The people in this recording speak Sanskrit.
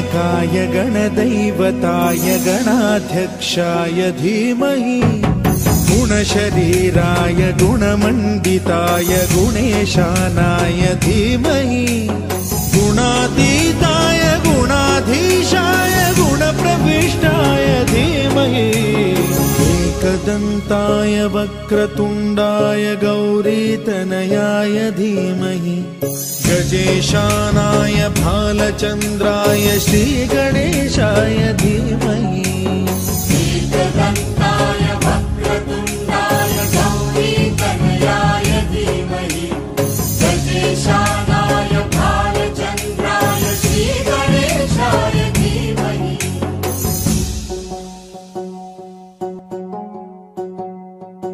गणनायकाय गणदैवताय गणाध्यक्षाय धीमहि गुणशरीराय गुणमण्डिताय गुणेशानाय धीमहि गुणातीताय गुणाधीशाय गुणप्रविष्टाय धीमहि एकदन्ताय वक्रतुण्डाय गौरीतनयाय धीमहि गजेशानाय भालचन्द्राय श्रीगणेशाय धीमहि एकदन्ताय